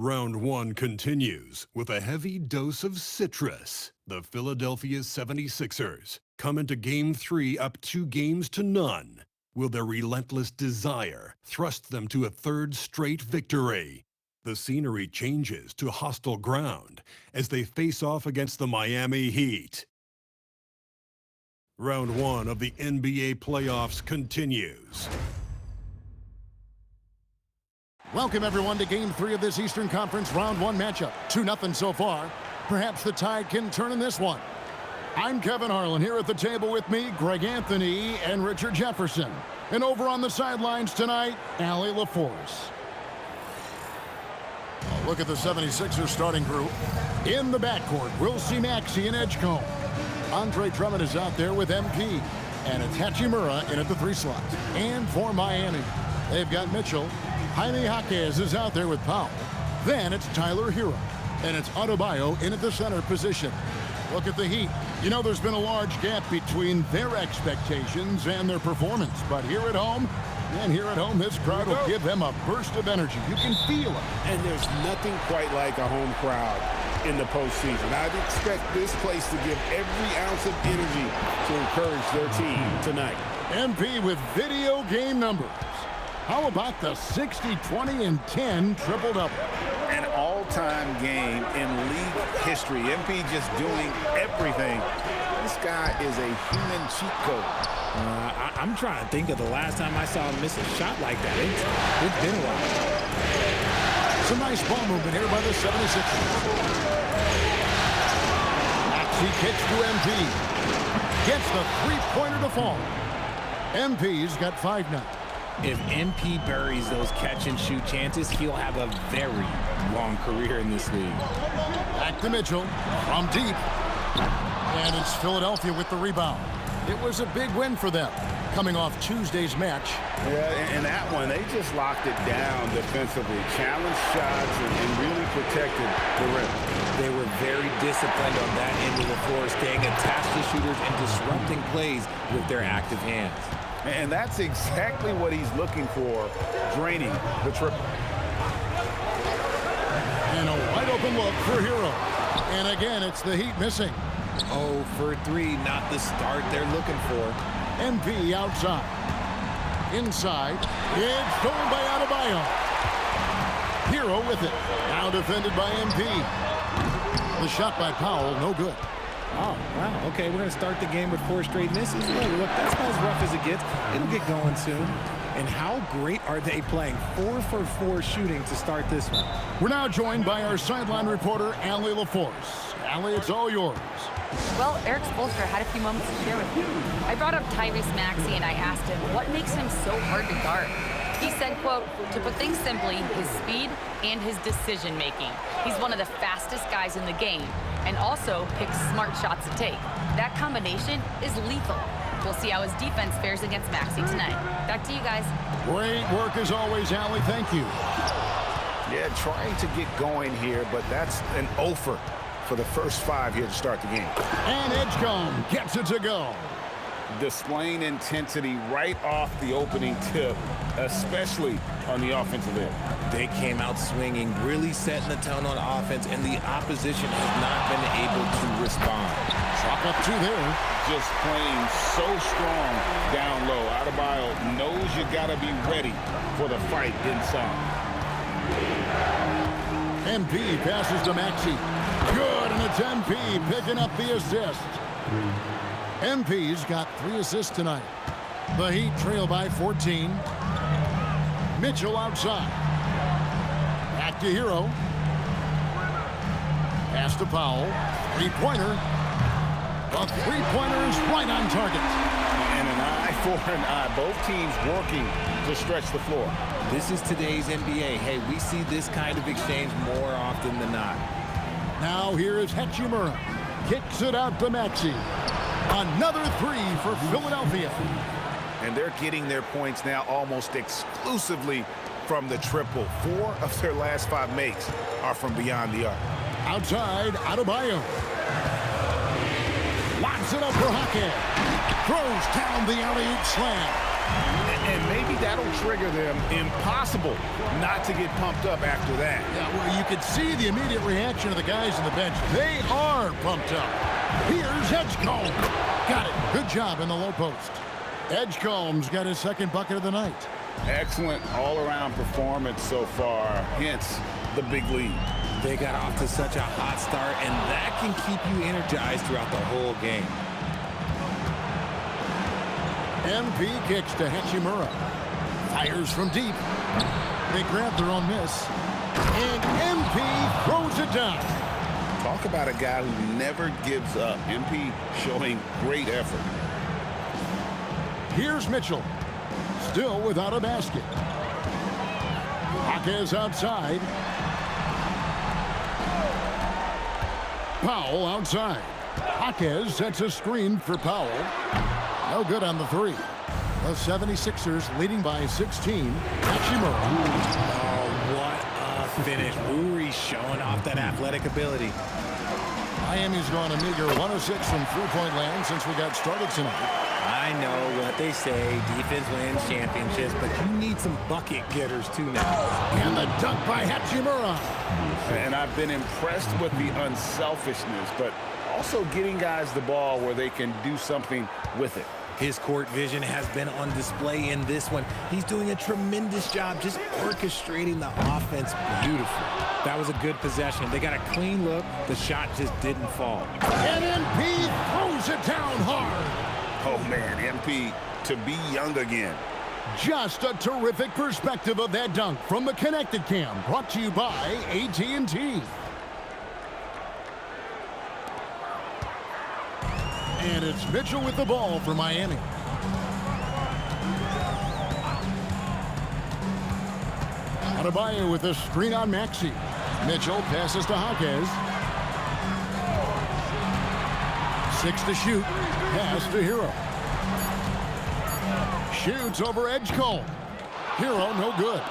Round one continues with a heavy dose of citrus. The Philadelphia 76ers come into Game 3 up 2-0. Will their relentless desire thrust them to a third straight victory? The scenery changes to hostile ground as they face off against the Miami Heat. Round one of the NBA playoffs continues. Welcome, everyone, to Game 3 of this Eastern Conference Round 1 matchup. 2-0 so far. Perhaps the tide can turn in this one. I'm Kevin Harlan. Here at the table with me, Greg Anthony and Richard Jefferson. And over on the sidelines tonight, Allie LaForce. Look at the 76ers starting group. In the backcourt, we'll see Maxey and Edgecombe. Andre Drummond is out there with MP. And it's Hachimura in at the 3 slot. And for Miami, they've got Mitchell. Jaime Jaquez is out there with Powell. Then it's Tyler Hero. And it's Adebayo in at the center position. Look at the Heat. You know, there's been a large gap between their expectations and their performance. But here at home, this crowd will give them a burst of energy. You can feel it. And there's nothing quite like a home crowd in the postseason. I'd expect this place to give every ounce of energy to encourage their team tonight. MP with video game numbers. How about the 60, 20, and 10 triple-double? An all-time game in league history. MP just doing everything. This guy is a human cheat code. I'm trying to think of the last time I saw him miss a shot like that. It's been a while. Some nice ball movement here by the 76ers. Maxey kicks to MP. Gets the three-pointer to fall. MP's got 5 now. If MP buries those catch-and-shoot chances, he'll have a very long career in this league. Back to Mitchell from deep. And it's Philadelphia with the rebound. It was a big win for them, coming off Tuesday's match. Yeah, in that one, they just locked it down defensively. Challenged shots and really protected the rim. They were very disciplined on that end of the floor, staying attached to shooters and disrupting plays with their active hands. And that's exactly what he's looking for, draining the triple. And a wide-open look for Hero. And again, it's the Heat missing. 0 for 3, not the start they're looking for. MP outside. Inside. It's stolen by Adebayo. Hero with it. Now defended by MP. The shot by Powell, no good. Oh, wow. Okay, we're going to start the game with 4 straight misses. Look, that's not as rough as it gets. It'll get going soon. And how great are they playing? 4 for 4 shooting to start this one. We're now joined by our sideline reporter, Allie LaForce. Allie, it's all yours. Well, Eric Spoelstra had a few moments to share with you. I brought up Tyrese Maxey and I asked him what makes him so hard to guard. He said, quote, to put things simply, his speed and his decision-making. He's one of the fastest guys in the game and also picks smart shots to take. That combination is lethal. We'll see how his defense fares against Maxey tonight. Back to you guys. Great work as always, Allie. Thank you. Yeah, trying to get going here, but that's an offer for the first 5 here to start the game. And Edgecombe gets it to go. Displaying intensity right off the opening tip, especially on the offensive end. They came out swinging, really setting the tone on offense, and the opposition has not been able to respond. Chalk up 2 there. Just playing so strong down low. Adebayo knows you got to be ready for the fight inside. MP passes to Maxey. Good, and it's MP picking up the assist. MP's got 3 assists tonight. The Heat trail by 14. Mitchell outside. Back to Hero. Pass to Powell. Three-pointer. The three-pointer is right on target. And an eye for an eye. Both teams working to stretch the floor. This is today's NBA. Hey, we see this kind of exchange more often than not. Now here is Hachimura. Kicks it out to Maxey. Another 3 for Philadelphia. And they're getting their points now almost exclusively from the triple. 4 of their last 5 makes are from beyond the arc. Outside, Adebayo. Locks it up for Jaquez. Throws down the alley-oop slam. And maybe that'll trigger them. Impossible not to get pumped up after that. Yeah, well, you could see the immediate reaction of the guys on the bench. They are pumped up. Here's Edgecombe. Got it. Good job in the low post. Edgecombe's got his second bucket of the night. Excellent all-around performance so far, hence the big lead. They got off to such a hot start, and that can keep you energized throughout the whole game. MP kicks to Hachimura. Fires from deep. They grab their own miss. And MP throws it down. Talk about a guy who never gives up. MP showing great effort. Here's Mitchell. Still without a basket. Jaquez outside. Powell outside. Jaquez sets a screen for Powell. No good on the three. The 76ers leading by 16. Hachimura. Oh, what a finish. Uri showing off that athletic ability. Miami's gone a meager 1 of 6 from three-point land since we got started tonight. I know what they say, defense wins championships, but you need some bucket getters too now. And the dunk by Hachimura. And I've been impressed with the unselfishness, but also getting guys the ball where they can do something with it. His court vision has been on display in this one. He's doing a tremendous job just orchestrating the offense beautifully. That was a good possession. They got a clean look. The shot just didn't fall. And MP throws it down hard. Oh, man, MP to be young again. Just a terrific perspective of that dunk from the Connected Cam, brought to you by AT&T. And it's Mitchell with the ball for Miami. Adebayo with a screen on Maxey. Mitchell passes to Jaquez. 6 to shoot. Pass to Hero. Shoots over Edgecombe. Hero, no good.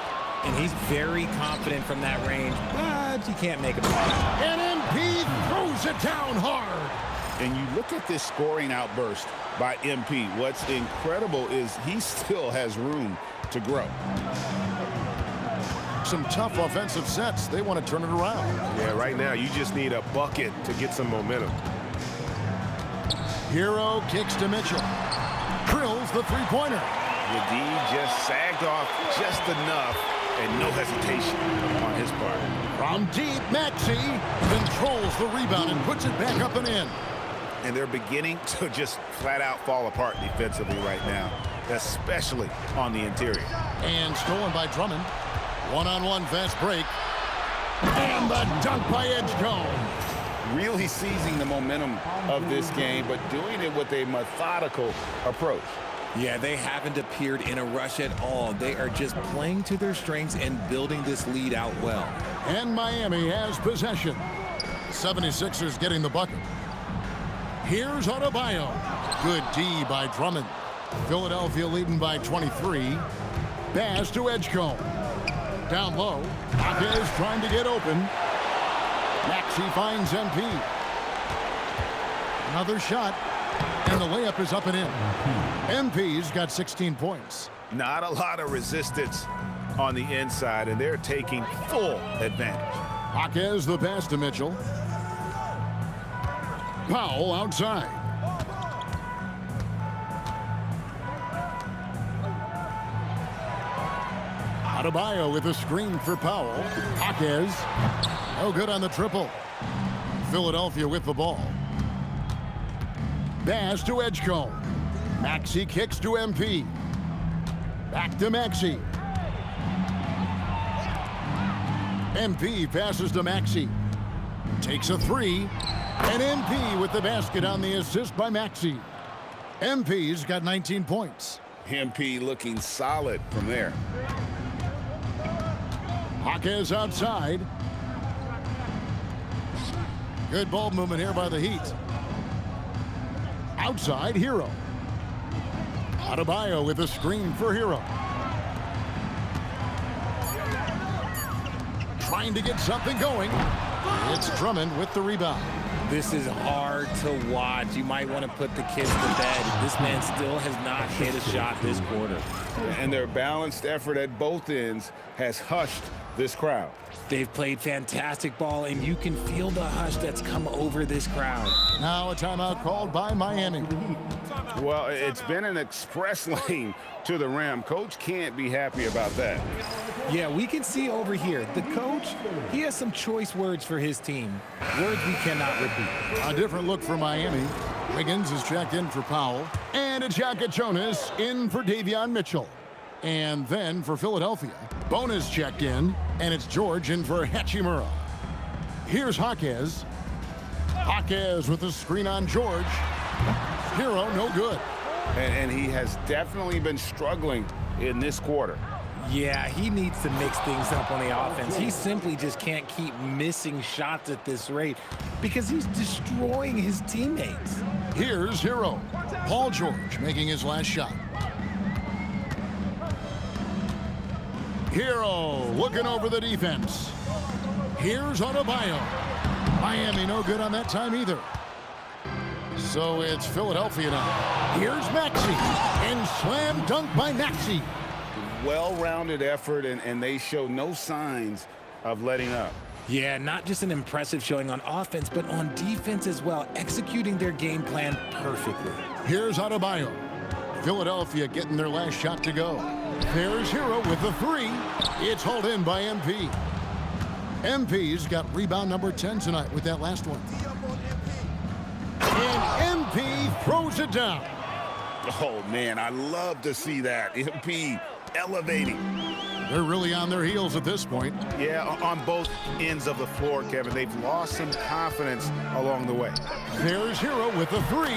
And he's very confident from that range, but you can't make him. And MP throws it down hard. And you look at this scoring outburst by MP. What's incredible is he still has room to grow. Some tough offensive sets. They want to turn it around. Yeah, right now you just need a bucket to get some momentum. Hero kicks to Mitchell. Drills the three-pointer. The D just sagged off just enough and no hesitation on his part. From deep, Maxey controls the rebound and puts it back up and in. And they're beginning to just flat out fall apart defensively right now, especially on the interior. And stolen by Drummond. One-on-one fast break. And the dunk by Edgecombe. Really seizing the momentum of this game, but doing it with a methodical approach. Yeah, they haven't appeared in a rush at all. They are just playing to their strengths and building this lead out well. And Miami has possession. 76ers getting the bucket. Here's Adebayo. Good D by Drummond. Philadelphia leading by 23. Pass to Edgecombe. Down low. Jaquez trying to get open. Maxey finds MP. Another shot. And the layup is up and in. MP's got 16 points. Not a lot of resistance on the inside, and they're taking full advantage. Jaquez the pass to Mitchell. Powell outside. Adebayo with a screen for Powell. Jaquez. No good on the triple. Philadelphia with the ball. Pass to Edgecombe. Maxey kicks to MP. Back to Maxey. MP passes to Maxey. Takes a three. And MP with the basket on the assist by Maxey. MP's got 19 points. MP looking solid from there. Jaquez outside. Good ball movement here by the Heat. Outside, Hero. Adebayo with a screen for Hero. Trying to get something going. It's Drummond with the rebound. This is hard to watch. You might want to put the kids to bed. This man still has not hit a shot this quarter. And their balanced effort at both ends has hushed this crowd. They've played fantastic ball, and you can feel the hush that's come over this crowd. Now a timeout called by Miami. Well, it's been an express lane to the rim. Coach can't be happy about that. Yeah, we can see over here, the coach, he has some choice words for his team. Words we cannot repeat. A different look for Miami. Wiggins is checked in for Powell. And it's Shaka Jonas in for Davion Mitchell. And then for Philadelphia, Bonus checked in, and it's George in for Hachimura. Here's Jaquez. Jaquez with the screen on George. Hero, no good. And he has definitely been struggling in this quarter. Yeah, he needs to mix things up on the offense. He simply just can't keep missing shots at this rate because he's destroying his teammates. Here's Hero. Paul George making his last shot. Hero looking over the defense. Here's Adebayo. Miami no good on that time either. So it's Philadelphia now. Here's Maxey. And slam dunk by Maxey. Well-rounded effort, and they show no signs of letting up. Yeah, not just an impressive showing on offense, but on defense as well, executing their game plan perfectly. Here's Adebayo. Philadelphia getting their last shot to go. There's Hero with the three. It's hauled in by MP. MP's got rebound number 10 tonight with that last one. And MP throws it down. Oh, man, I love to see that. MP elevating. They're really on their heels at this point. Yeah, on both ends of the floor, Kevin. They've lost some confidence along the way. There's Hero with the three.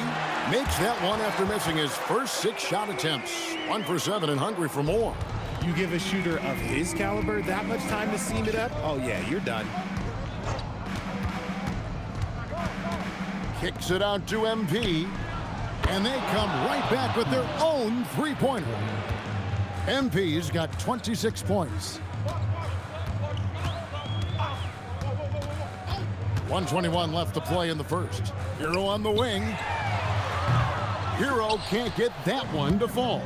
Makes that one after missing his first 6 shot attempts. 1 for 7 and hungry for more. You give a shooter of his caliber that much time to seam it up? Oh, yeah, you're done. Kicks it out to MP. And they come right back with their own three-pointer. MP's got 26 points. 1:21 left to play in the first. Hero on the wing. Hero can't get that one to fall.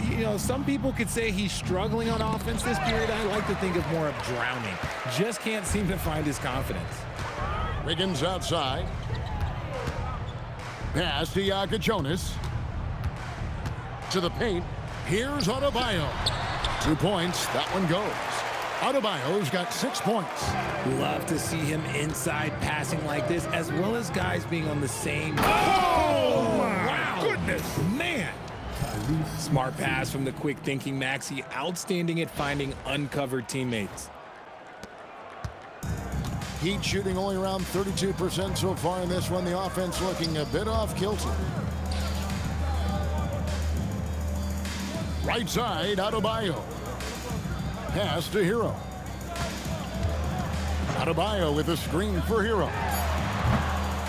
You know, some people could say he's struggling on offense this period. I like to think of more of drowning. Just can't seem to find his confidence. Wiggins outside. Pass to Shaka Jonas. To the paint. Here's Adebayo. 2 points. That one goes. Adebayo's got 6 points. Love to see him inside passing like this, as well as guys being on the same. Oh, my goodness. Man. Smart pass from the quick-thinking Maxey. Outstanding at finding uncovered teammates. Heat shooting only around 32% so far in this one. The offense looking a bit off kilter. Right side, Adebayo. Pass to Hero. Adebayo with a screen for Hero.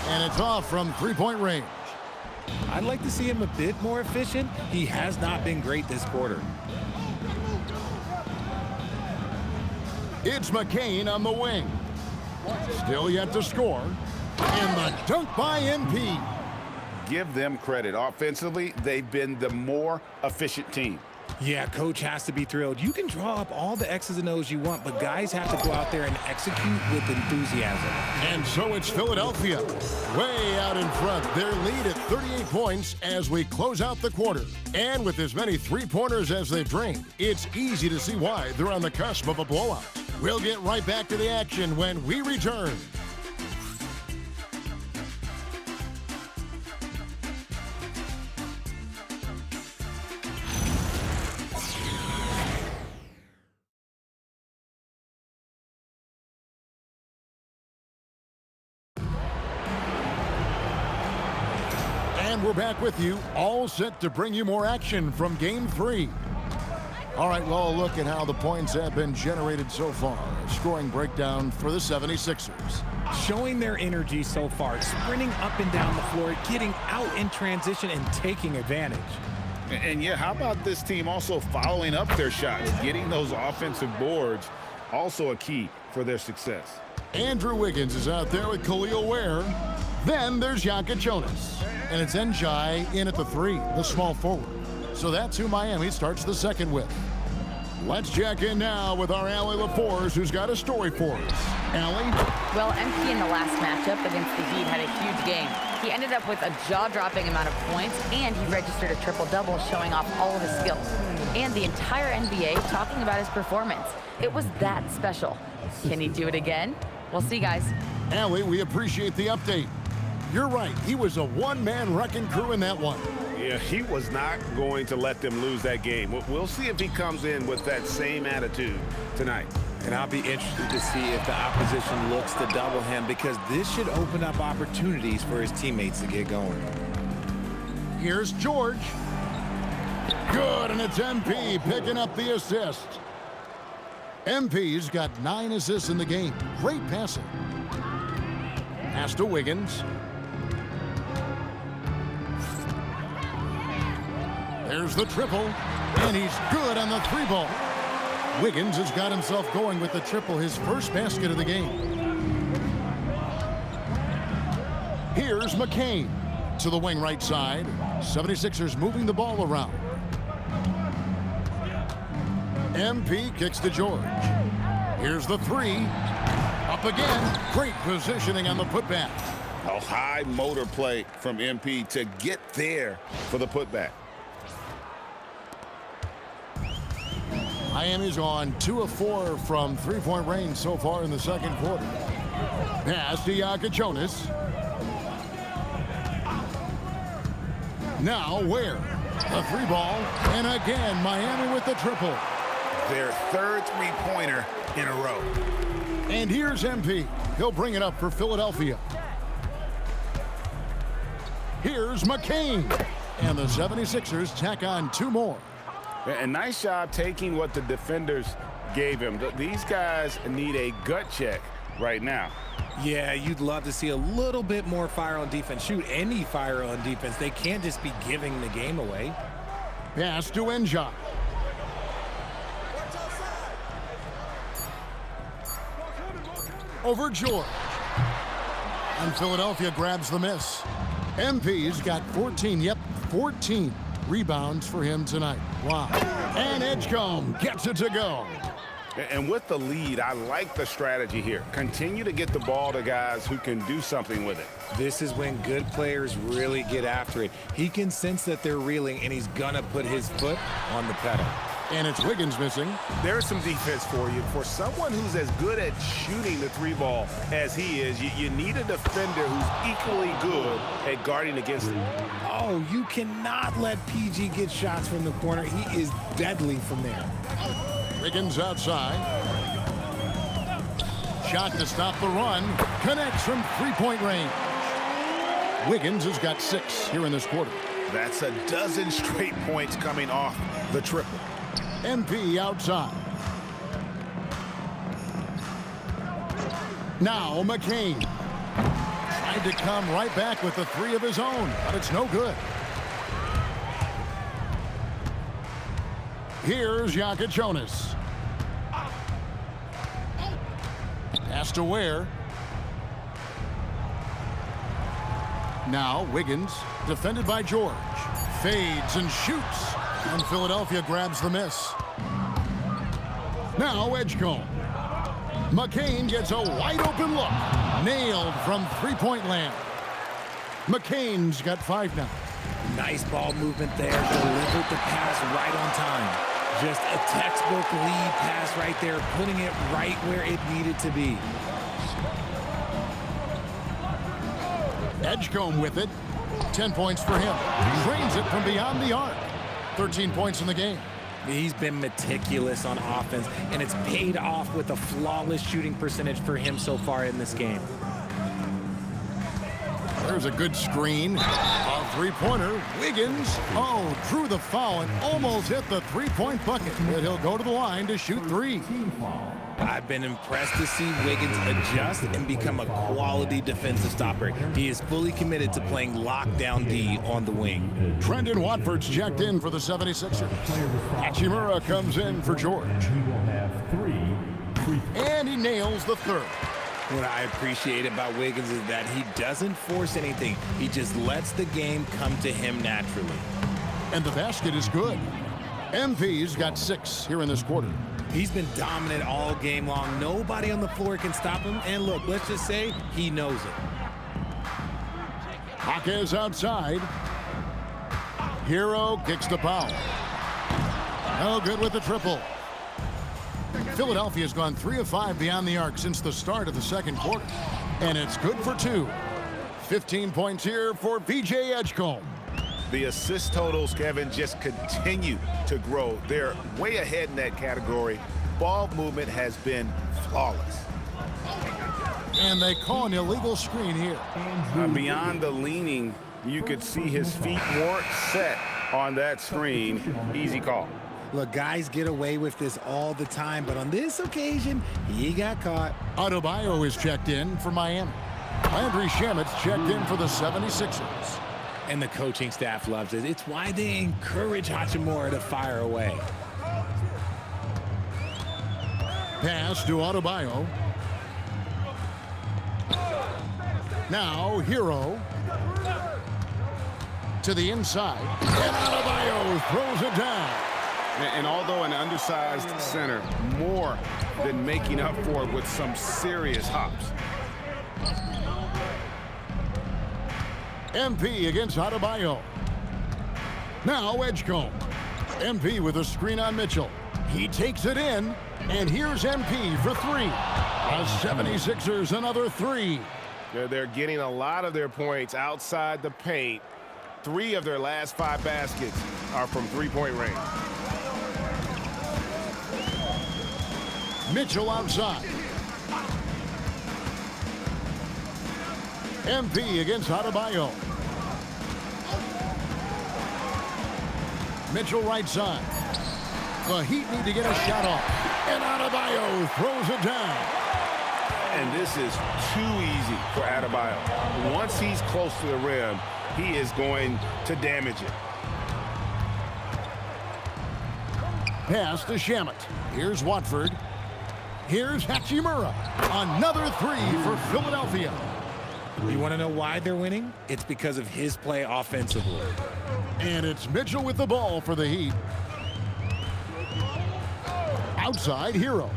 And it's off from three-point range. I'd like to see him a bit more efficient. He has not been great this quarter. It's McCain on the wing. Still yet to score. And the dunk by MP. Give them credit. Offensively, they've been the more efficient team. Yeah, coach has to be thrilled. You can draw up all the X's and O's you want, but guys have to go out there and execute with enthusiasm. And so it's Philadelphia way out in front. Their lead at 38 points as we close out the quarter. And with as many three-pointers as they've drained, it's easy to see why they're on the cusp of a blowout. We'll get right back to the action when we return. And we're back with you, all set to bring you more action from Game 3. All right, well, look at how the points have been generated so far. A scoring breakdown for the 76ers. Showing their energy so far, sprinting up and down the floor, getting out in transition and taking advantage. And yeah, how about this team also following up their shots, getting those offensive boards, also a key for their success. Andrew Wiggins is out there with Khalil Ware. Then there's Jonas. And it's Njai in at the 3, the small forward. So that's who Miami starts the second with. Let's check in now with our Allie LaForce, who's got a story for us. Allie? Well, MP in the last matchup against the Heat had a huge game. He ended up with a jaw-dropping amount of points, and he registered a triple-double, showing off all of his skills. And the entire NBA talking about his performance. It was that special. Can he do it again? We'll see, guys. Allie, we appreciate the update. You're right. He was a one-man wrecking crew in that one. Yeah, he was not going to let them lose that game. We'll see if he comes in with that same attitude tonight. And I'll be interested to see if the opposition looks to double him, because this should open up opportunities for his teammates to get going. Here's George. Good, and it's MP picking up the assist. MP's got 9 assists in the game. Great passing. Pass to Wiggins. There's the triple, and he's good on the 3-ball. Wiggins has got himself going with the triple, his first basket of the game. Here's McCain to the wing right side. 76ers moving the ball around. MP kicks to George. Here's the 3. Up again. Great positioning on the putback. A high motor play from MP to get there for the putback. Miami's on 2 of 4 from three-point range so far in the second quarter. Pass to Jonas. Now Ware. A 3-ball. And again, Miami with the triple. Their third three-pointer in a row. And here's MP. He'll bring it up for Philadelphia. Here's McCain. And the 76ers tack on 2 more. A nice job taking what the defenders gave him. These guys need a gut check right now. Yeah, you'd love to see a little bit more fire on defense. Shoot, any fire on defense. They can't just be giving the game away. Pass to Njai. Over George. And Philadelphia grabs the miss. MP's got 14, 14 rebounds for him tonight. Wow. And Edgecombe gets it to go. And with the lead, I like the strategy here. Continue to get the ball to guys who can do something with it. This is when good players really get after it. He can sense that they're reeling, and he's gonna put his foot on the pedal. And it's Wiggins missing. There's some defense for you. For someone who's as good at shooting the 3-ball as he is, you need a defender who's equally good at guarding against him. Oh, you cannot let PG get shots from the corner. He is deadly from there. Wiggins outside. Shot to stop the run. Connects from 3-point range. Wiggins has got 6 here in this quarter. That's a dozen straight points coming off the triple. MP outside. Now McCain. Tried to come right back with the 3 of his own, but it's no good. Here's Jonas. Pass to Ware. Now Wiggins, defended by George. Fades and shoots. And Philadelphia grabs the miss. Now Edgecombe. McCain gets a wide open look. Nailed from 3-point land. McCain's got 5 now. Nice ball movement there. Delivered the pass right on time. Just a textbook lead pass right there, putting it right where it needed to be. Edgecombe with it. 10 points for him. Drains it from beyond the arc. 13 points in the game. He's been meticulous on offense, and it's paid off with a flawless shooting percentage for him so far in this game. There's a good screen. A 3-pointer. Wiggins. Oh, drew the foul and almost hit the 3-point bucket. But he'll go to the line to shoot 3. I've been impressed to see Wiggins adjust and become a quality defensive stopper. He is fully committed to playing lockdown D on the wing. Trendon Watford's checked in for the 76ers. Hachimura comes in for George. And he nails the 3rd. What I appreciate about Wiggins is that he doesn't force anything. He just lets the game come to him naturally. And the basket is good. MP's got 6 here in this quarter. He's been dominant all game long. Nobody on the floor can stop him. And look, let's just say he knows it. Jaquez outside. Hero kicks the foul. No good with the triple. Philadelphia's gone 3 of 5 beyond the arc since the start of the second quarter. And it's good for 2. 15 points here for VJ Edgecombe. The assist totals, Kevin, just continue to grow. They're way ahead in that category. Ball movement has been flawless. And they call an illegal screen here. Beyond the leaning, you could see his feet weren't set on that screen. Easy call. Look, guys get away with this all the time, but on this occasion, he got caught. Adebayo is checked in for Miami. Landry Shamet's checked in for the 76ers. And the coaching staff loves it. It's why they encourage Hachimura to fire away. Pass to Adebayo. Now, Hero. To the inside. And Adebayo throws it down. And although an undersized center, more than making up for it with some serious hops. MP against Adebayo. Now Edgecombe. MP with a screen on Mitchell. He takes it in, and here's MP for 3. The 76ers another 3. They're getting a lot of their points outside the paint. 3 of their last 5 baskets are from three-point range. Mitchell outside. MP against Adebayo. Mitchell right side. The Heat need to get a shot off. And Adebayo throws it down. And this is too easy for Adebayo. Once he's close to the rim, he is going to damage it. Pass to Shamet. Here's Watford. Here's Hachimura. Another 3 for Philadelphia. You want to know why they're winning? It's because of his play offensively. And it's Mitchell with the ball for the Heat. Outside, Hero.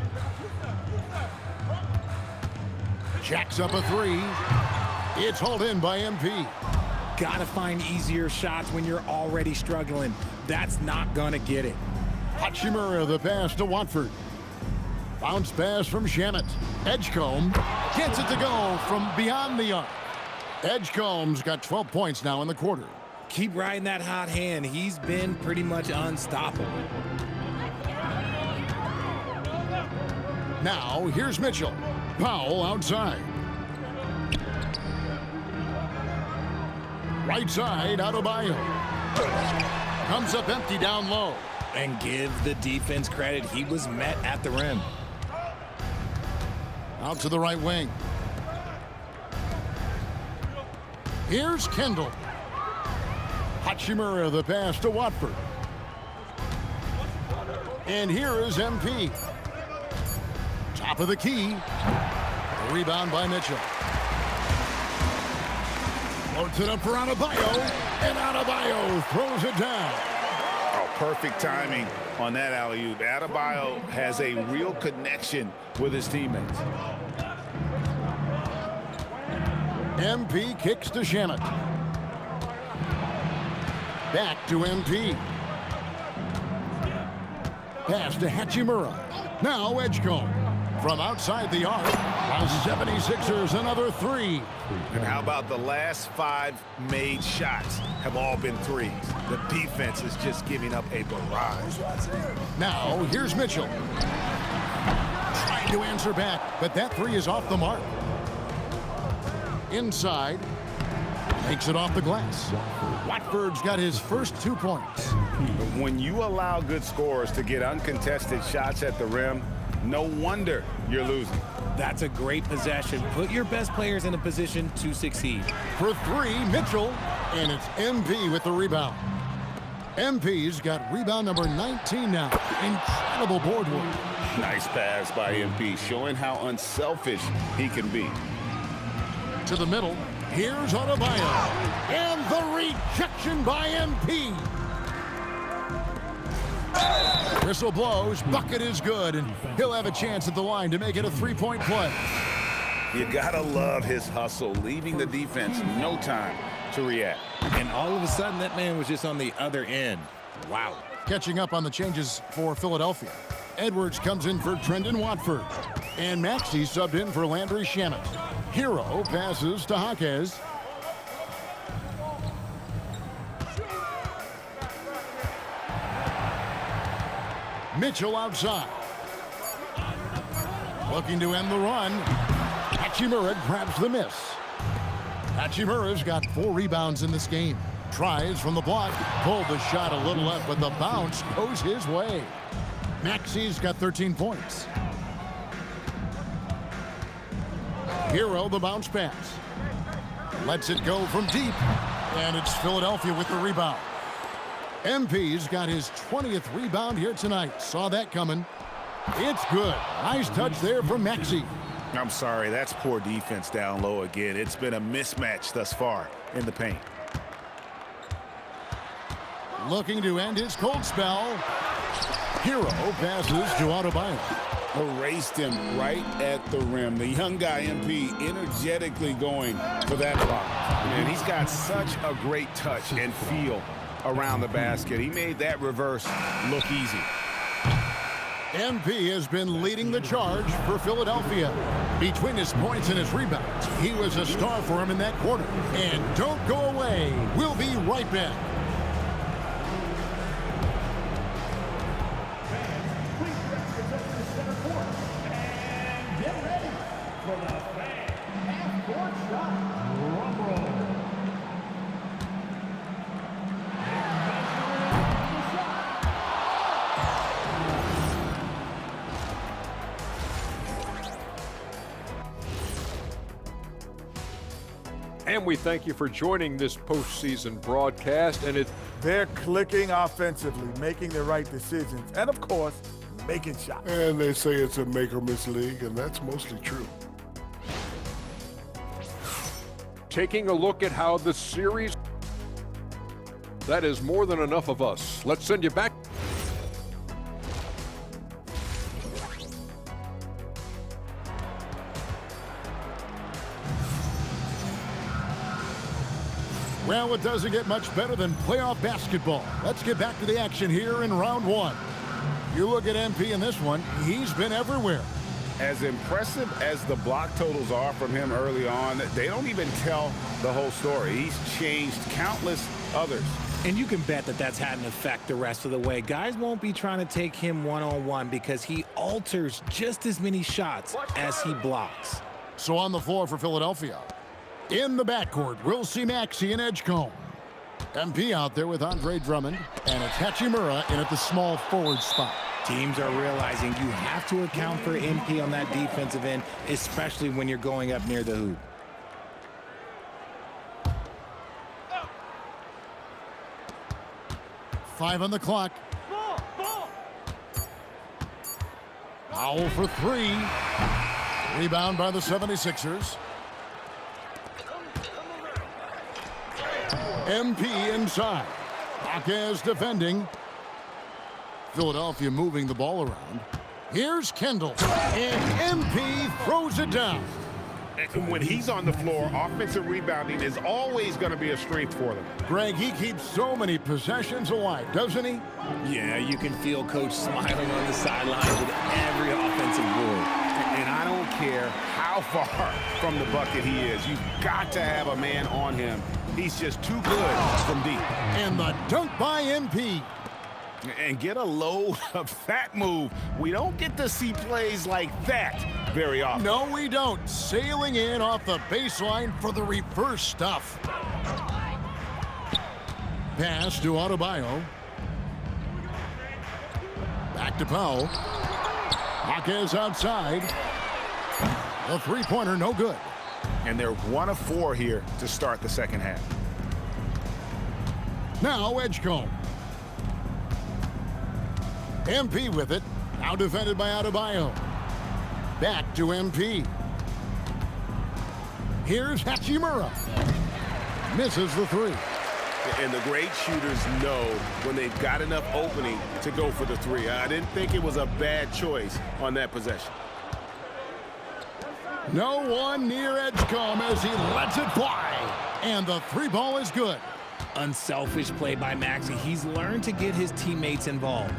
Jacks up a 3. It's hauled in by MP. Gotta find easier shots when you're already struggling. That's not gonna get it. Hachimura the pass to Watford. Bounce pass from Shamet. Edgecombe gets it to go from beyond the arc. Edgecombe's got 12 points now in the quarter. Keep riding that hot hand. He's been pretty much unstoppable. Now, here's Mitchell. Powell outside. Right side, Adebayo. Comes up empty down low. And give the defense credit. He was met at the rim. Out to the right wing. Here's Kendall. Hachimura the pass to Watford. And here is MP. Top of the key. A rebound by Mitchell. Floats it up for Adebayo. And Adebayo throws it down. Oh, perfect timing on that alley-oop. Adebayo has a real connection with his teammates. MP kicks to Shamet. Back to MP. Pass to Hachimura. Now Edgecombe. From outside the arc, the 76ers another 3. And how about the last 5 made shots have all been threes? The defense is just giving up a barrage. Now here's Mitchell. Trying to answer back, but that 3 is off the mark. Inside. Takes it off the glass. Watford's got his first 2 points. When you allow good scorers to get uncontested shots at the rim, no wonder you're losing. That's a great possession. Put your best players in a position to succeed. For 3, Mitchell, and it's MP with the rebound. MP's got rebound number 19 now. Incredible board work. Nice pass by MP, showing how unselfish he can be. To the middle. Here's Adebayo. And the rejection by MP. Whistle blows. Bucket is good. And he'll have a chance at the line to make it a three-point play. You gotta love his hustle, leaving the defense no time to react. And all of a sudden, that man was just on the other end. Wow. Catching up on the changes for Philadelphia. Edwards comes in for Trendon Watford. And Maxey subbed in for Landry Shamet. Hero passes to Jaquez. Mitchell outside. Looking to end the run. Hachimura grabs the miss. Hachimura's got 4 rebounds in this game. Tries from the block. Pulled the shot a little left, but the bounce goes his way. Maxey's got 13 points. Hero the bounce pass. Lets it go from deep. And it's Philadelphia with the rebound. MP's got his 20th rebound here tonight. Saw that coming. It's good. Nice touch there from Maxey. I'm sorry, that's poor defense down low again. It's been a mismatch thus far in the paint. Looking to end his cold spell. Hero passes to Adebayo. Erased him right at the rim. The young guy, MP, energetically going for that block. And he's got such a great touch and feel around the basket. He made that reverse look easy. MP has been leading the charge for Philadelphia. Between his points and his rebounds, he was a star for him in that quarter. And don't go away. We'll be right back. And we thank you for joining this postseason broadcast. And they're clicking offensively, making the right decisions, and of course, making shots. And they say it's a make or miss league, and that's mostly true. taking a look at how the series... That is more than enough of us. Let's send you back. Well, it doesn't get much better than playoff basketball. Let's get back to the action here in round one. You look at MP in this one, he's been everywhere. As impressive as the block totals are from him early on, they don't even tell the whole story. He's changed countless others. And you can bet that that's had an effect the rest of the way. Guys won't be trying to take him one-on-one because he alters just as many shots as he blocks. So on the floor for Philadelphia. In the backcourt, we'll see Maxey and Edgecombe. MP out there with Andre Drummond, and it's Hachimura in at the small forward spot. Teams are realizing you have to account for MP on that defensive end, especially when you're going up near the hoop. Five on the clock. Powell for three. Rebound by the 76ers. MP inside. Jaquez defending. Philadelphia moving the ball around. Here's Kendall. And MP throws it down. And when he's on the floor, offensive rebounding is always going to be a strength for them. Greg, he keeps so many possessions alive, doesn't he? Yeah, you can feel Coach smiling on the sidelines with every offensive board. And I don't care how far from the bucket he is. You've got to have a man on him. He's just too good from deep. And the dunk by MP. And get a load of that move. We don't get to see plays like that very often. No, we don't. Sailing in off the baseline for the reverse stuff. Pass to Adebayo. Back to Powell. Jaquez outside. The three-pointer, no good. And they're 1 of 4 here to start the second half. Now Edgecombe. MP with it. Now defended by Adebayo. Back to MP. Here's Hachimura. Misses the three. And the great shooters know when they've got enough opening to go for the three. I didn't think it was a bad choice on that possession. No one near Edgecombe as he lets it fly. And the three ball is good. Unselfish play by Maxey. He's learned to get his teammates involved.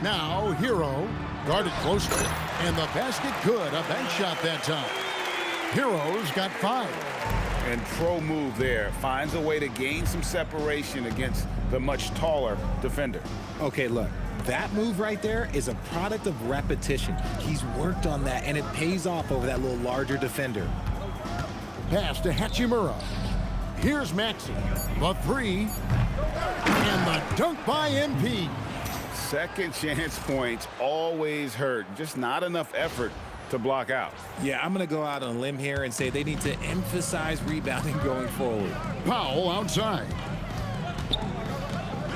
Now, Hero guarded closely. And the basket good. A bank shot that time. Hero's got 5. And pro move there. Finds a way to gain some separation against the much taller defender. Okay, look. That move right there is a product of repetition. He's worked on that, and it pays off over that little larger defender. Pass to Hachimura. Here's Maxey. The three. And the dunk by MP. Second chance points always hurt. Just not enough effort to block out. Yeah, I'm going to go out on a limb here and say they need to emphasize rebounding going forward. Powell outside.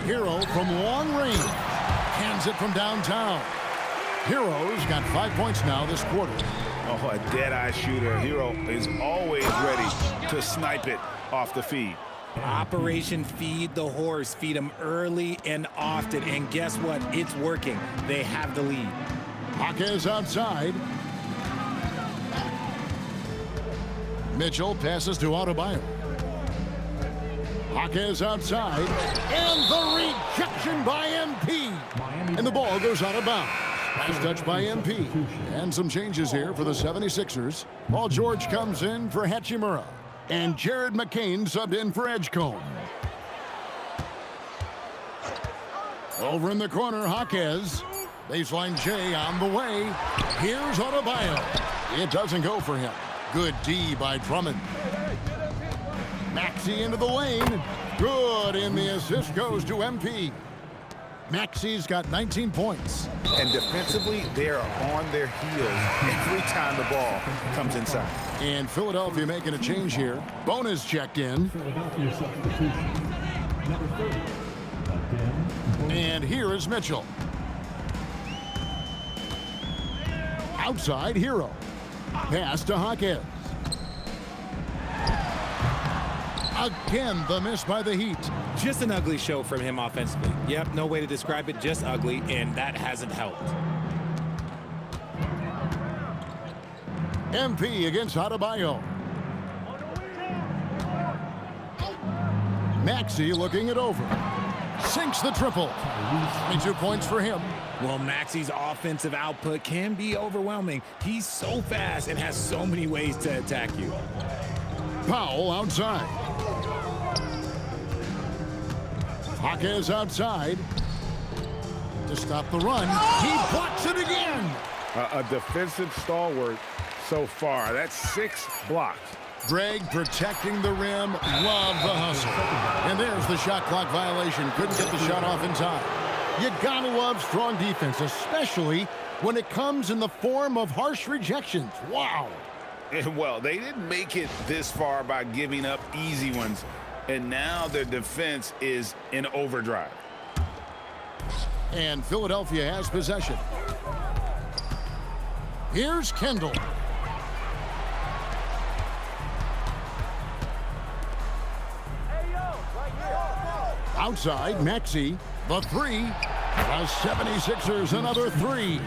Hero from long range. Hands it from downtown. Hero's got 5 points now this quarter. Oh, a dead-eye shooter. Hero is always ready to snipe it off the feed. Operation Feed the Horse. Feed him early and often. And guess what? It's working. They have the lead. Jaquez outside. Mitchell passes to Adebayo. Jaquez outside. And the rejection by MP. And the ball goes out of bounds. Last touch by MP. And some changes here for the 76ers. Paul George comes in for Hachimura. And Jared McCain subbed in for Edgecombe. Over in the corner, Jaquez. Baseline J on the way. Here's Adebayo. It doesn't go for him. Good D by Drummond. Maxey into the lane. Good, and the assist goes to MP. Maxey's got 19 points. And defensively, they're on their heels every time the ball comes inside. And Philadelphia making a change here. Bonus checked in. And here is Mitchell. Outside, Hero. Pass to Jaquez. Again, the miss by the Heat. Just an ugly show from him offensively. Yep, no way to describe it, just ugly, and that hasn't helped. MP against Adebayo. Maxey looking it over. Sinks the triple. 22 points for him. Well, Maxey's offensive output can be overwhelming. He's so fast and has so many ways to attack you. Powell outside. Jaquez outside to stop the run. He blocks it again. A defensive stalwart so far. That's 6 blocks. Greg protecting the rim. Love the hustle. And there's the shot clock violation. Couldn't get the shot off in time. You gotta love strong defense, especially when it comes in the form of harsh rejections. Wow. And well, they didn't make it this far by giving up easy ones. And now their defense is in overdrive. And Philadelphia has possession. Here's Kendall. Outside, Maxey. The three. The 76ers, another three.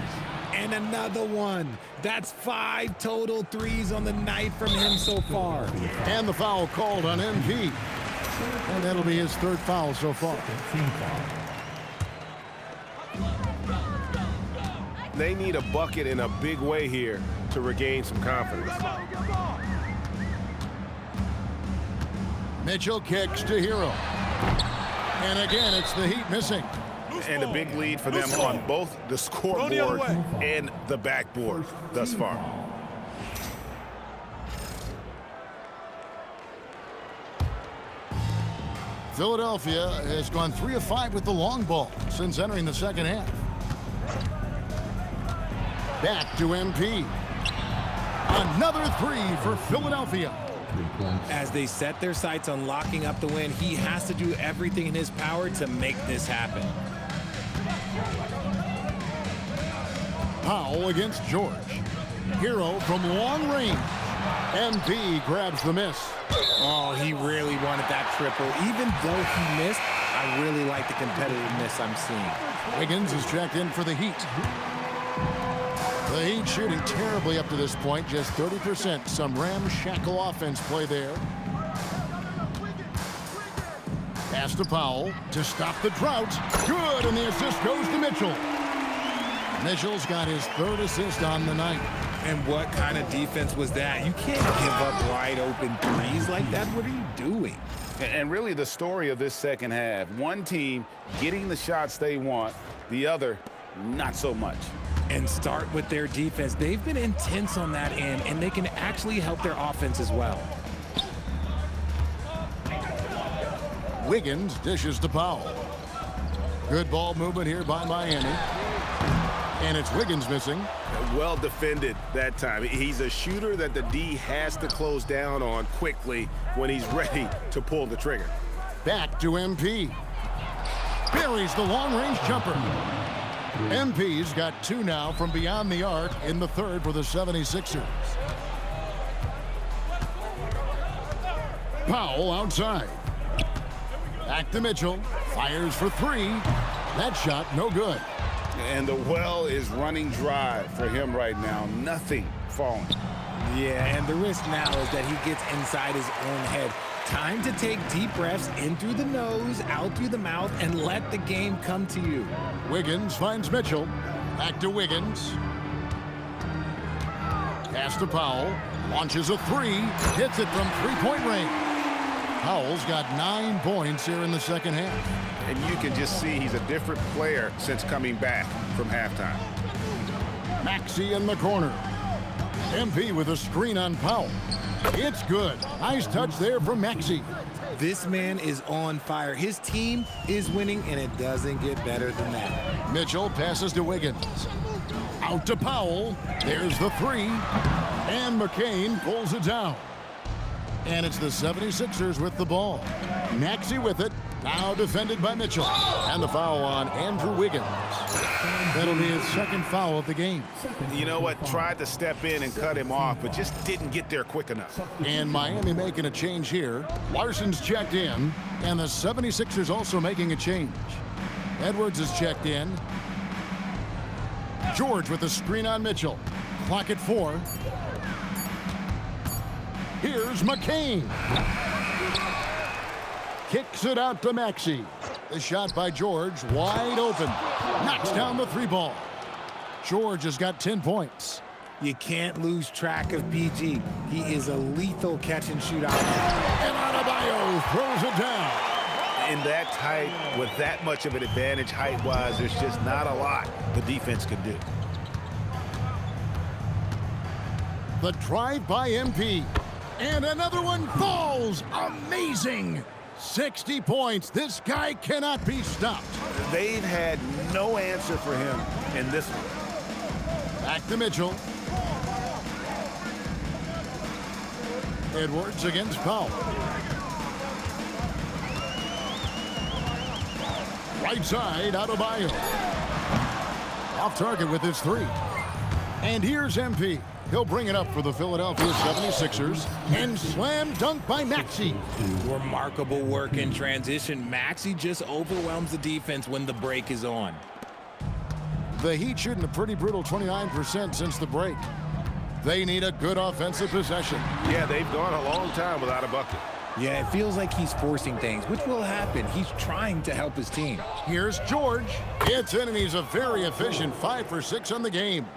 And another one. That's 5 total threes on the night from him so far. And the foul called on MP. And that'll be his 3rd foul so far. They need a bucket in a big way here to regain some confidence. Mitchell kicks to Hero. And again, it's the Heat missing. And a big lead for them on both the scoreboard and the backboard thus far. Philadelphia has gone 3 of 5 with the long ball since entering the second half. Back to MP. Another 3 for Philadelphia. As they set their sights on locking up the win, he has to do everything in his power to make this happen. Powell against George. Hero from long range. MP grabs the miss. Oh, he really wanted that triple. Even though he missed, I really like the competitiveness I'm seeing. Wiggins is checked in for the Heat. The Heat shooting terribly up to this point, just 30%. Some ramshackle offense play there. Pass to Powell to stop the drought. Good, and the assist goes to Mitchell. Mitchell's got his third assist on the night. And what kind of defense was that? You can't give up wide open threes like that. What are you doing? And really the story of this second half, one team getting the shots they want, the other not so much. And start with their defense. They've been intense on that end, and they can actually help their offense as well. Wiggins dishes to Powell. Good ball movement here by Miami. And it's Wiggins missing. Well defended that time. He's a shooter that the D has to close down on quickly when he's ready to pull the trigger. Back to MP. Buries the long-range jumper. MP's got two now from beyond the arc in the third for the 76ers. Powell outside. Back to Mitchell. Fires for three. That shot no good. And the well is running dry for him right now. Nothing falling. Yeah, and the risk now is that he gets inside his own head. Time to take deep breaths in through the nose, out through the mouth, and let the game come to you. Wiggins finds Mitchell. Back to Wiggins. Pass to Powell. Launches a three. Hits it from three-point range. Powell's got 9 points here in the second half. And you can just see he's a different player since coming back from halftime. Maxey in the corner. MP with a screen on Powell. It's good. Nice touch there from Maxey. This man is on fire. His team is winning, and it doesn't get better than that. Mitchell passes to Wiggins. Out to Powell. There's the three. And McCain pulls it down. And it's the 76ers with the ball. Maxey with it. Now defended by Mitchell. And the foul on Andrew Wiggins. That'll be his second foul of the game. You know what? Tried to step in and cut him off, but just didn't get there quick enough. And Miami making a change here. Larson's checked in. And the 76ers also making a change. Edwards is checked in. George with the screen on Mitchell. Clock at 4. Here's McCain. Kicks it out to Maxey. The shot by George, wide open. Knocks down the three ball. George has got 10 points. You can't lose track of PG. He is a lethal catch and shoot out. And Adebayo throws it down. In that tight, with that much of an advantage height-wise, there's just not a lot the defense can do. The drive by MP. And another one falls. Amazing. 60 points. This guy cannot be stopped. They've had no answer for him in this one. Back to Mitchell. Edwards against Powell. Right side, Adebayo. Off target with his three. And here's MP. He'll bring it up for the Philadelphia 76ers. And slam dunk by Maxey. Remarkable work in transition. Maxey just overwhelms the defense when the break is on. The Heat shooting a pretty brutal 29% since the break. They need a good offensive possession. Yeah, they've gone a long time without a bucket. Yeah, it feels like he's forcing things, which will happen. He's trying to help his team. Here's George. It's in, and he's a very efficient 5 for 6 on the game.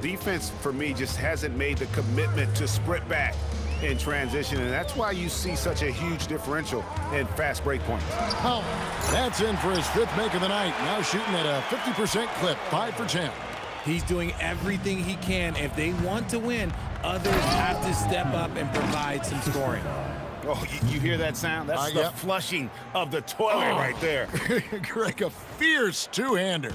Defense, for me, just hasn't made the commitment to sprint back in transition, and that's why you see such a huge differential in fast break points. Oh, that's in for his 5th make of the night. Now shooting at a 50% clip, 5 for 10. He's doing everything he can. If they want to win, others have to step up and provide some scoring. Oh, you hear that sound? That's the flushing of the toilet right there. Greg, a fierce two-hander.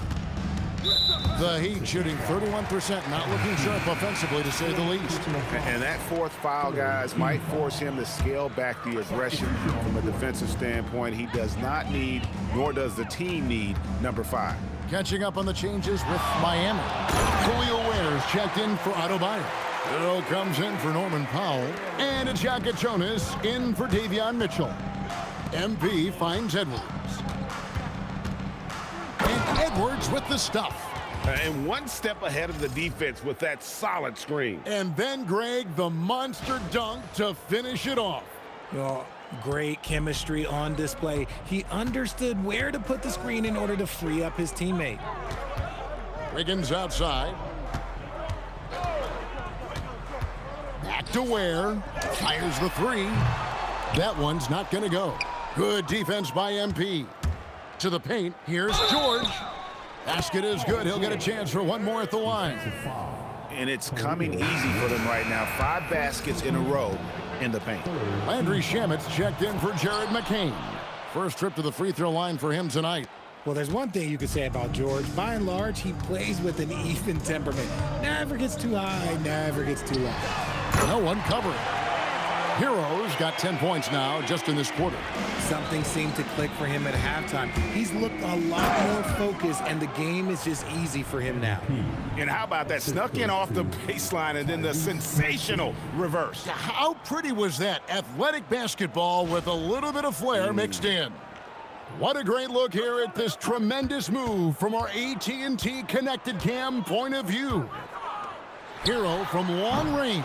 The Heat shooting 31%, not looking sharp offensively, to say the least. And that 4th foul, guys, might force him to scale back the aggression from a defensive standpoint. He does not need, nor does the team need, number 5. Catching up on the changes with Miami. Julio Wares checked in for Adebayo. Earl comes in for Norman Powell. And Jacket Jonas in for Davion Mitchell. MP finds Edwards. And Edwards with the stuff. And one step ahead of the defense with that solid screen. And then Greg, the monster dunk to finish it off. Oh, great chemistry on display. He understood where to put the screen in order to free up his teammate. Wiggins outside. Back to Ware. Fires the three. That one's not going to go. Good defense by MP. To the paint. Here's George. Basket is good. He'll get a chance for one more at the line. And it's coming easy for them right now. 5 baskets in a row in the paint. Landry Shamit's checked in for Jared McCain. First trip to the free throw line for him tonight. Well, there's one thing you could say about George. By and large, he plays with an even temperament. Never gets too high, never gets too low. No one covering. Heroes got 10 points now just in this quarter. Something seemed to click for him at halftime. He's looked a lot more focused, and the game is just easy for him now. And how about that? Snuck in off the baseline and then the sensational reverse. How pretty was that? Athletic basketball with a little bit of flair mixed in. What a great look here at this tremendous move from our AT&T Connected Cam point of view. Hero from long range.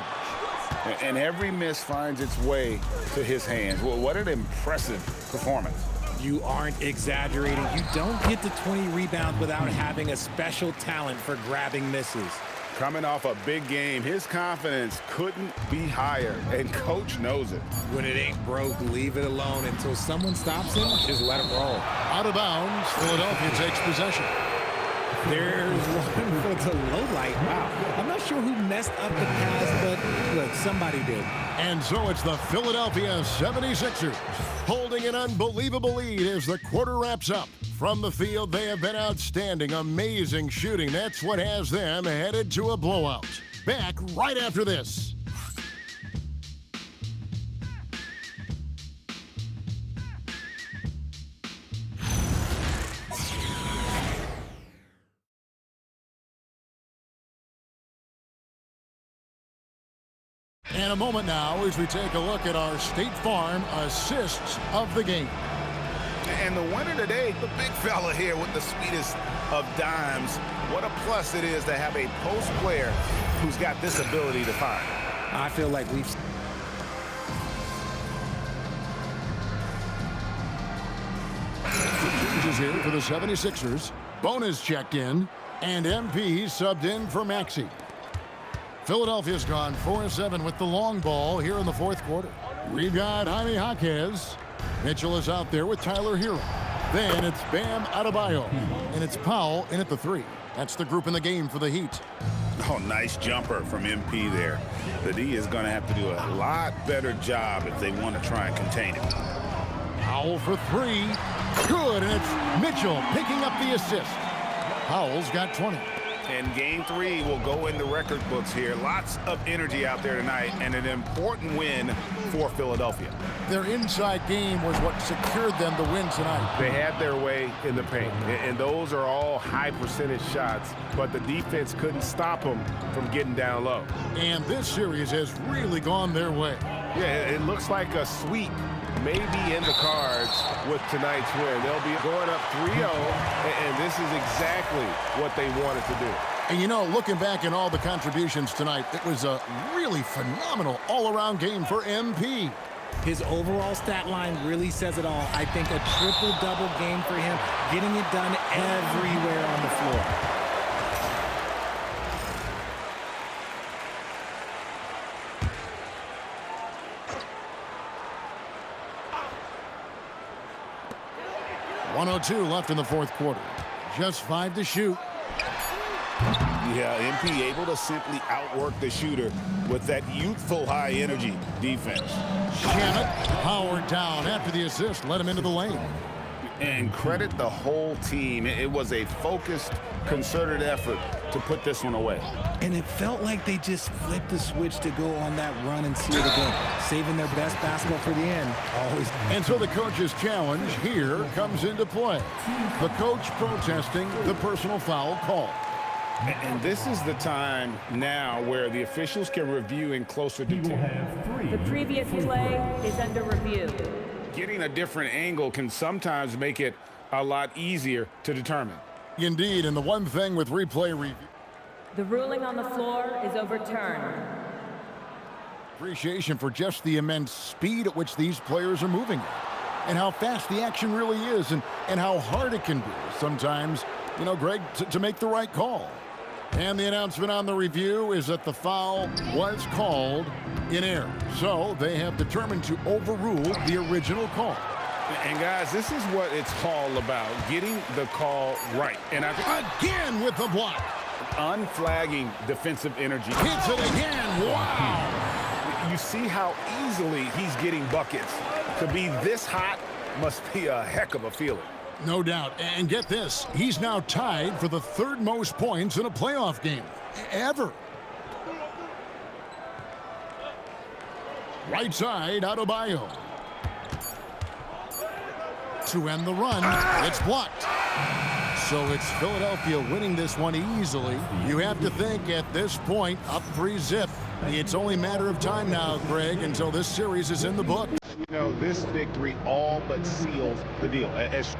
And every miss finds its way to his hands. Well, what an impressive performance. You aren't exaggerating. You don't get to 20 rebounds without having a special talent for grabbing misses. Coming off a big game, his confidence couldn't be higher, and coach knows it. When it ain't broke, leave it alone until someone stops him. Just let him roll. Out of bounds, Philadelphia takes possession. There's one for the low light. Wow. I'm not sure who messed up the pass, but look, somebody did. And so it's the Philadelphia 76ers holding an unbelievable lead as the quarter wraps up. From the field, they have been outstanding, amazing shooting. That's what has them headed to a blowout. Back right after this. And a moment now as we take a look at our State Farm assists of the game. And the winner today, the big fella here with the sweetest of dimes. What a plus it is to have a post player who's got this ability to find. I feel like we've... Changes here for the 76ers. Bonus checked in, and MP subbed in for Maxey. Philadelphia's gone 4-7 with the long ball here in the fourth quarter. We've got Jaime Jaquez. Mitchell is out there with Tyler Hero. Then it's Bam Adebayo, and it's Powell in at the 3. That's the group in the game for the Heat. Oh, nice jumper from MP there. The D is going to have to do a lot better job if they want to try and contain it. Powell for 3. Good, and it's Mitchell picking up the assist. Powell's got 20. And game 3 will go in the record books here. Lots of energy out there tonight and an important win for Philadelphia. Their inside game was what secured them the win tonight. They had their way in the paint, and those are all high percentage shots, but the defense couldn't stop them from getting down low. And this series has really gone their way. Yeah, it looks like a sweep maybe in the cards with tonight's win. They'll be going up 3-0, and this is exactly what they wanted to do. And you know, looking back at all the contributions tonight, it was a really phenomenal all-around game for MP. His overall stat line really says it all. I think a triple-double game for him, getting it done everywhere on the floor. .102 left in the fourth quarter. Just 5 to shoot. Yeah, MP able to simply outwork the shooter with that youthful high energy defense. Shamet powered down after the assist, led him into the lane. And credit the whole team. It was a focused, concerted effort to put this one away. And it felt like they just flipped the switch to go on that run and seal the game, saving their best basketball for the end. Always. And so the coach's challenge here comes into play. The coach protesting the personal foul call. And this is the time now where the officials can review in closer detail. The previous play is under review. Getting a different angle can sometimes make it a lot easier to determine. Indeed, and the one thing with replay review. The ruling on the floor is overturned. Appreciation for just the immense speed at which these players are moving at, and how fast the action really is, and how hard it can be sometimes, you know, Greg, to make the right call. And the announcement on the review is that the foul was called in error. So they have determined to overrule the original call. And guys, this is what it's all about, getting the call right. And Again with the block. Unflagging defensive energy. Hits it again. Wow. You see how easily he's getting buckets. To be this hot must be a heck of a feeling. No doubt. And get this, he's now tied for the third most points in a playoff game ever. Right side, Adebayo. To end the run, it's blocked. So it's Philadelphia winning this one easily. You have to think at this point, up 3-zip. It's only a matter of time now, Greg, until this series is in the book. You know, this victory all but seals the deal. As